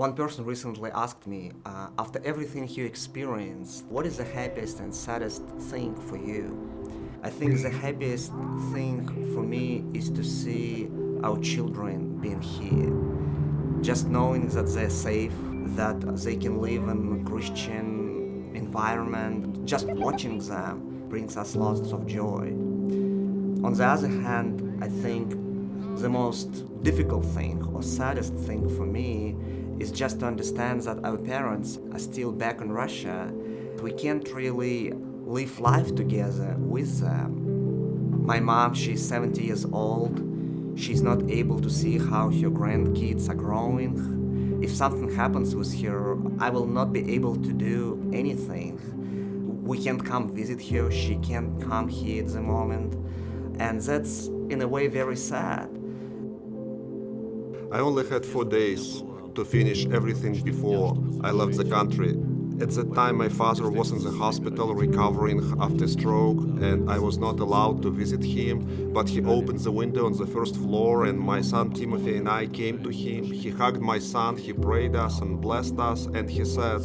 One person recently asked me, after everything you experienced, what is the happiest and saddest thing for you? I think the happiest thing for me is to see our children being here. Just knowing that they're safe, that they can live in a Christian environment, just watching them brings us lots of joy. On the other hand, I think the most difficult thing or saddest thing for me is just to understand that our parents are still back in Russia. We can't really live life together with them. My mom, she's 70 years old. She's not able to see how her grandkids are growing. If something happens with her, I will not be able to do anything. We can't come visit her, she can't come here at the moment. And that's, in a way, very sad. I only had 4 days to finish everything before I left the country. At that time, my father was in the hospital recovering after stroke, and I was not allowed to visit him, but he opened the window on the first floor, and my son Timothy and I came to him. He hugged my son, he prayed us and blessed us, and he said,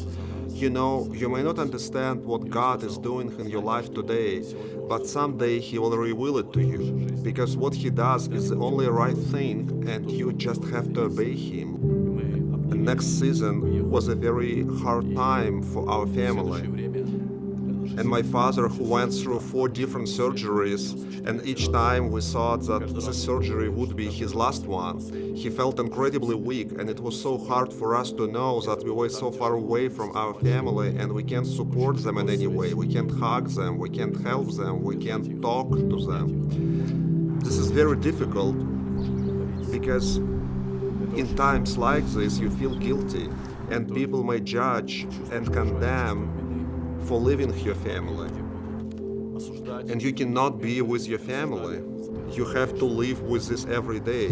"You know, you may not understand what God is doing in your life today, but someday He will reveal it to you, because what He does is the only right thing, and you just have to obey Him." The next season was a very hard time for our family. And my father, who went through 4 different surgeries, and each time we thought that the surgery would be his last one, he felt incredibly weak, and it was so hard for us to know that we were so far away from our family and we can't support them in any way. We can't hug them, we can't help them, we can't talk to them. This is very difficult because in times like this you feel guilty, and people may judge and condemn for leaving your family. And you cannot be with your family. You have to live with this every day.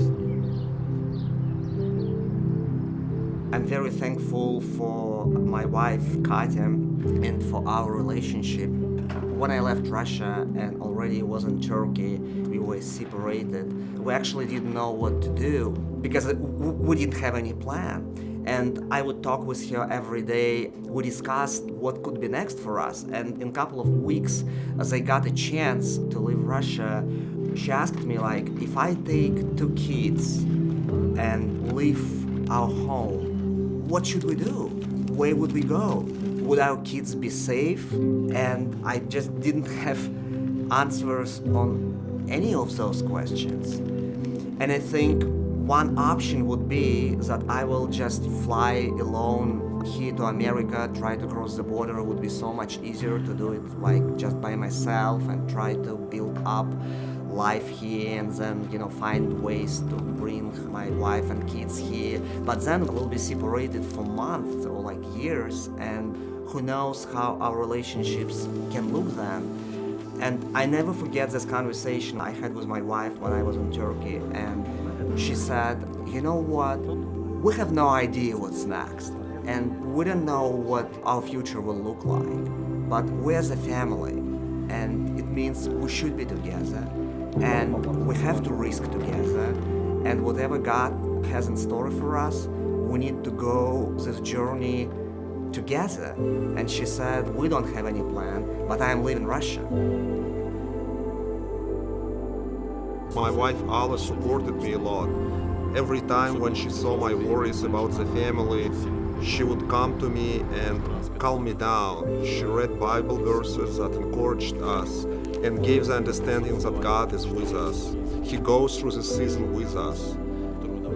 I'm very thankful for my wife, Katya, and for our relationship. When I left Russia and already was in Turkey, we were separated. We actually didn't know what to do because we didn't have any plan. And I would talk with her every day. We discussed what could be next for us. And in a couple of weeks, as I got a chance to leave Russia, she asked me, like, if I take 2 kids and leave our home, what should we do? Where would we go? Would our kids be safe? And I just didn't have answers on any of those questions. And I think one option would be that I will just fly alone here to America, try to cross the border. It would be so much easier to do it like just by myself and try to build up life here and then, find ways to bring my wife and kids here. But then we'll be separated for months or like years, and who knows how our relationships can look then. And I never forget this conversation I had with my wife when I was in Turkey, and she said, "You know what? We have no idea what's next, and we don't know what our future will look like, but we're as a family, and it means we should be together, and we have to risk together, and whatever God has in store for us, we need to go this journey together." And she said, "We don't have any plan, but I am leaving Russia." My wife Alla supported me a lot. Every time when she saw my worries about the family, she would come to me and calm me down. She read Bible verses that encouraged us and gave the understanding that God is with us. He goes through the season with us.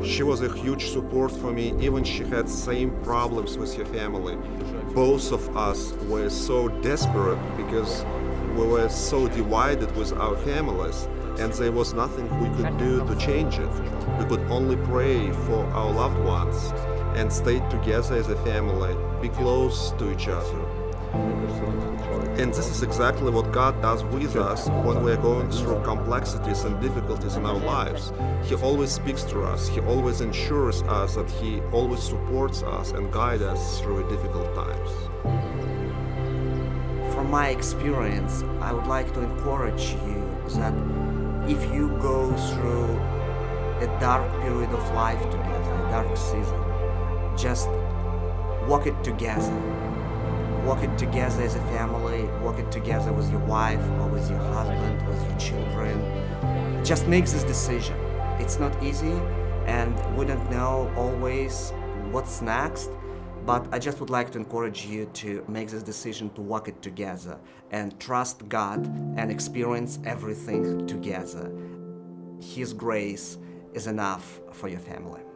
She was a huge support for me, even she had same problems with her family. Both of us were so desperate because we were so divided with our families, and there was nothing we could do to change it. We could only pray for our loved ones and stay together as a family, be close to each other. And this is exactly what God does with us when we are going through complexities and difficulties in our lives. He always speaks to us. He always ensures us that He always supports us and guides us through difficult times. From my experience, I would like to encourage you that if you go through a dark period of life together, a dark season, just walk it together. Walk it together as a family, walk it together with your wife or with your husband, with your children. Just make this decision. It's not easy, and we don't know always what's next, but I just would like to encourage you to make this decision to walk it together and trust God and experience everything together. His grace is enough for your family.